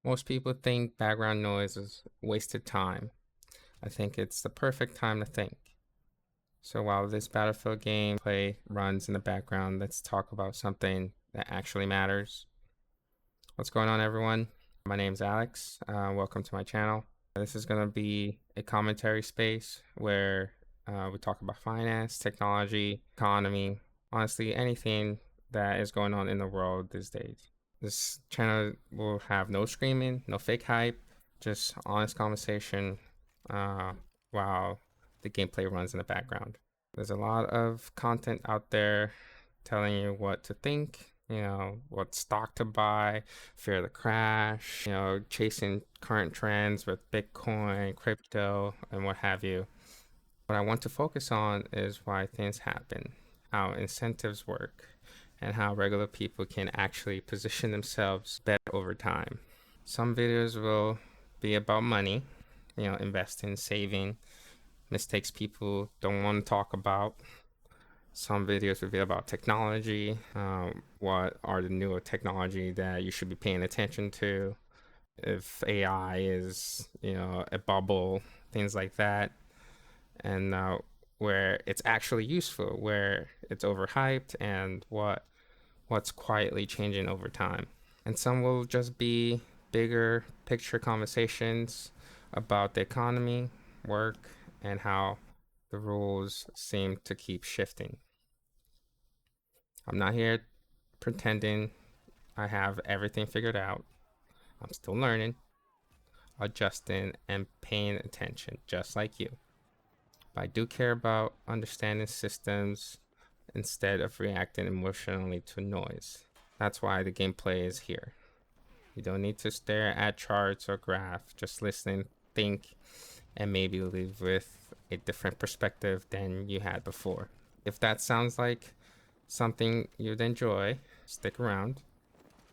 Most people think background noise is wasted time. I think it's the perfect time to think. So while this Battlefield gameplay runs in the background, let's talk about something that actually matters. What's going on, everyone? My name's Alex. Welcome to my channel. This is going to be a commentary space where we talk about finance, technology, economy, honestly, anything that is going on in the world these days. This channel will have no screaming, no fake hype, just honest conversation while the gameplay runs in the background. There's a lot of content out there telling you what to think, what stock to buy, fear the crash, chasing current trends with Bitcoin, crypto, and what have you. What I want to focus on is why things happen, how incentives work, and how regular people can actually position themselves better over time. Some videos will be about money, investing, saving, mistakes people don't want to talk about. Some videos will be about technology, what are the newer technology that you should be paying attention to, if AI is, a bubble, things like that, and where it's actually useful, where it's overhyped, and what's quietly changing over time. And some will just be bigger picture conversations about the economy, work, and how the rules seem to keep shifting. I'm not here pretending I have everything figured out. I'm still learning, adjusting, and paying attention, just like you. But I do care about understanding systems instead of reacting emotionally to noise. That's why the gameplay is here. You don't need to stare at charts or graphs, just listen, think, and maybe leave with a different perspective than you had before. If that sounds like something you'd enjoy, stick around.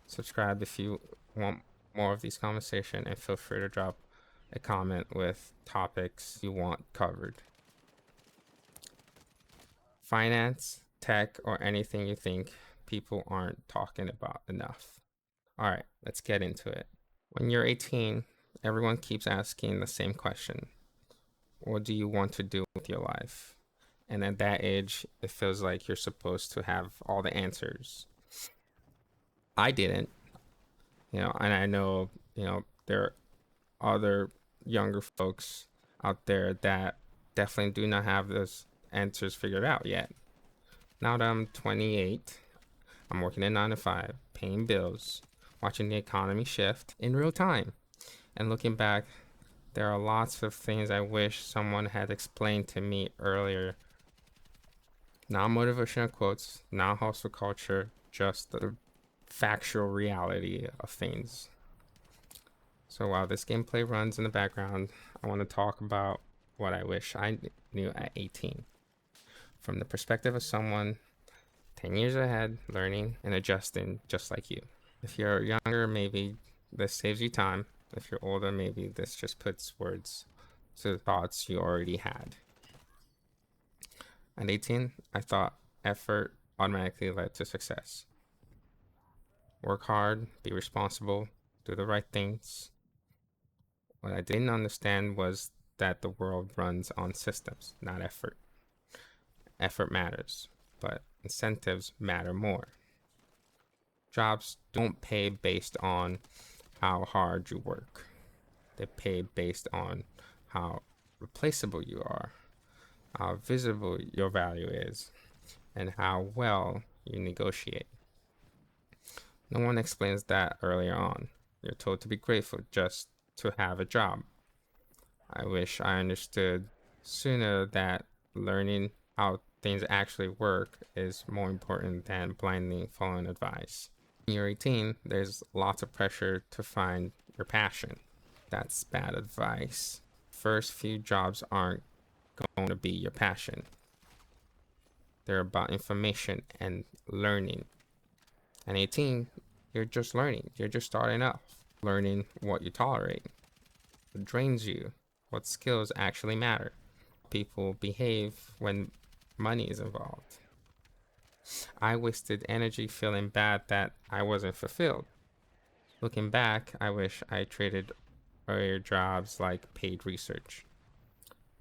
Subscribe if you want more of these conversations, and feel free to drop a comment with topics you want covered. Finance, tech, or anything you think people aren't talking about enough. All right, let's get into it. When you're 18, everyone keeps asking the same question. What do you want to do with your life? And at that age, it feels like you're supposed to have all the answers. I didn't, and I know, there are other younger folks out there that definitely do not have those answers figured out yet. Now that I'm 28, I'm working a 9 to 5, paying bills, watching the economy shift in real time. And looking back, there are lots of things I wish someone had explained to me earlier. Not motivational quotes, not hustle culture, just the factual reality of things. So while this gameplay runs in the background, I want to talk about what I wish I knew at 18. From the perspective of someone 10 years ahead, learning and adjusting just like you. If you're younger, maybe this saves you time. If you're older, maybe this just puts words to the thoughts you already had. At 18, I thought effort automatically led to success. Work hard, be responsible, do the right things. What I didn't understand was that the world runs on systems, not effort. Effort matters, but incentives matter more. Jobs don't pay based on how hard you work. They pay based on how replaceable you are, how visible your value is, and how well you negotiate. No one explains that earlier on. You're told to be grateful just to have a job. I wish I understood sooner that learning how things actually work is more important than blindly following advice. When you're 18, there's lots of pressure to find your passion. That's bad advice. First few jobs aren't going to be your passion. They're about information and learning. At 18, you're just learning. You're just starting off, learning what you tolerate, what drains you, what skills actually matter, people behave when money is involved. I wasted energy feeling bad that I wasn't fulfilled. Looking back, I wish I traded earlier jobs like paid research.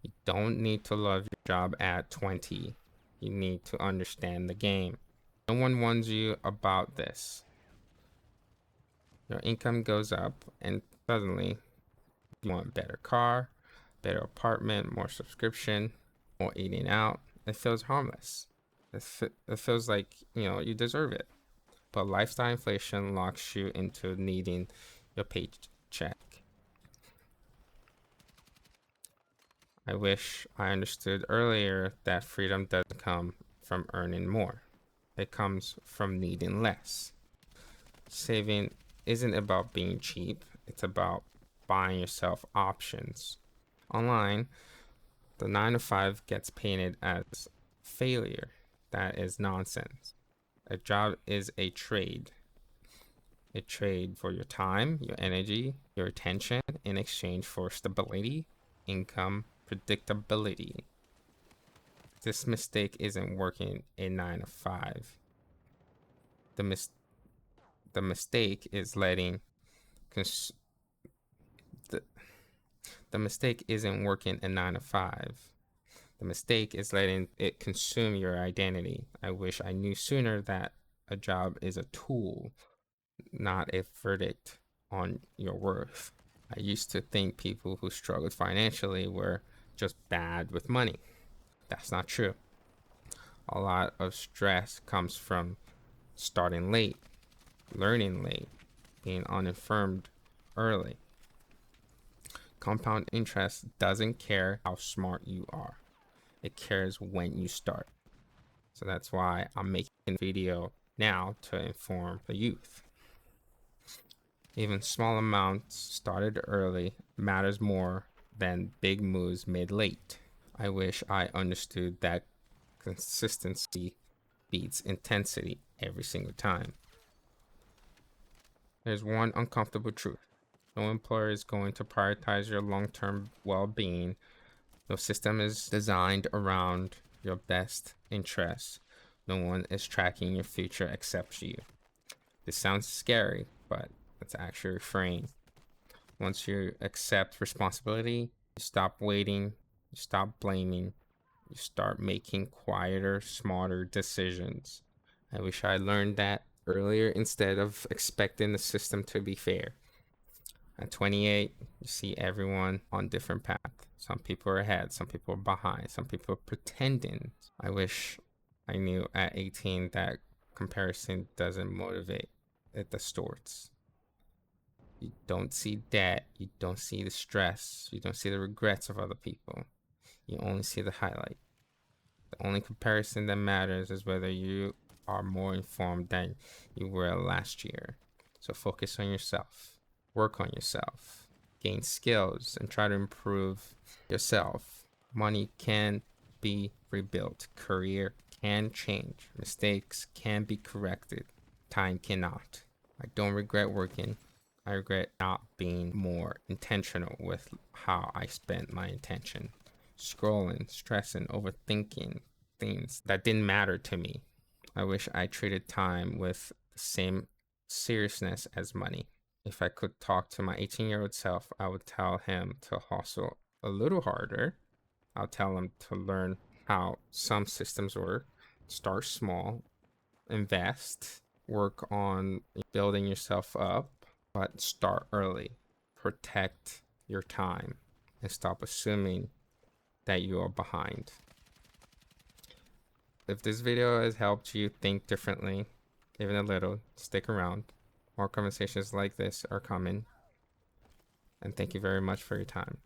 You don't need to love your job at 20. You need to understand the game. No one warns you about this. Your income goes up and suddenly you want a better car, better apartment, more subscription, more eating out. It feels harmless. It feels like, you deserve it. But lifestyle inflation locks you into needing your paycheck. I wish I understood earlier that freedom doesn't come from earning more. It comes from needing less. Saving isn't about being cheap, it's about buying yourself options. Online, the 9 to 5 gets painted as failure. That is nonsense. A job is a trade. A trade for your time, your energy, your attention in exchange for stability, income, predictability. This mistake isn't working a 9 to 5. The mistake is letting the mistake isn't working a 9 to 5. The mistake is letting it consume your identity. I wish I knew sooner that a job is a tool, not a verdict on your worth. I used to think people who struggled financially were just bad with money. That's not true. A lot of stress comes from starting late, learning late, being uninformed early. Compound interest doesn't care how smart you are. It cares when you start. So that's why I'm making a video now to inform the youth. Even small amounts started early matters more than big moves made late. I wish I understood that consistency beats intensity every single time. There's one uncomfortable truth. No employer is going to prioritize your long-term well-being. No system is designed around your best interests. No one is tracking your future except you. This sounds scary, but it's actually refrain. Once you accept responsibility, you stop waiting, you stop blaming, you start making quieter, smarter decisions. I wish I learned that earlier instead of expecting the system to be fair. At 28, you see everyone on different paths. Some people are ahead, some people are behind, some people are pretending. I wish I knew at 18 that comparison doesn't motivate, it distorts. You don't see debt, you don't see the stress, you don't see the regrets of other people. You only see the highlight. The only comparison that matters is whether you are more informed than you were last year. So focus on yourself. Work on yourself, gain skills, and try to improve yourself. Money can be rebuilt. Career can change. Mistakes can be corrected. Time cannot. I don't regret working. I regret not being more intentional with how I spent my attention. Scrolling, stressing, overthinking things that didn't matter to me. I wish I treated time with the same seriousness as money. If I could talk to my 18-year-old self, I would tell him to hustle a little harder. I'll tell him to learn how some systems work, start small, invest, work on building yourself up, but start early. Protect your time and stop assuming that you are behind. If this video has helped you think differently, even a little, stick around. More conversations like this are coming. And thank you very much for your time.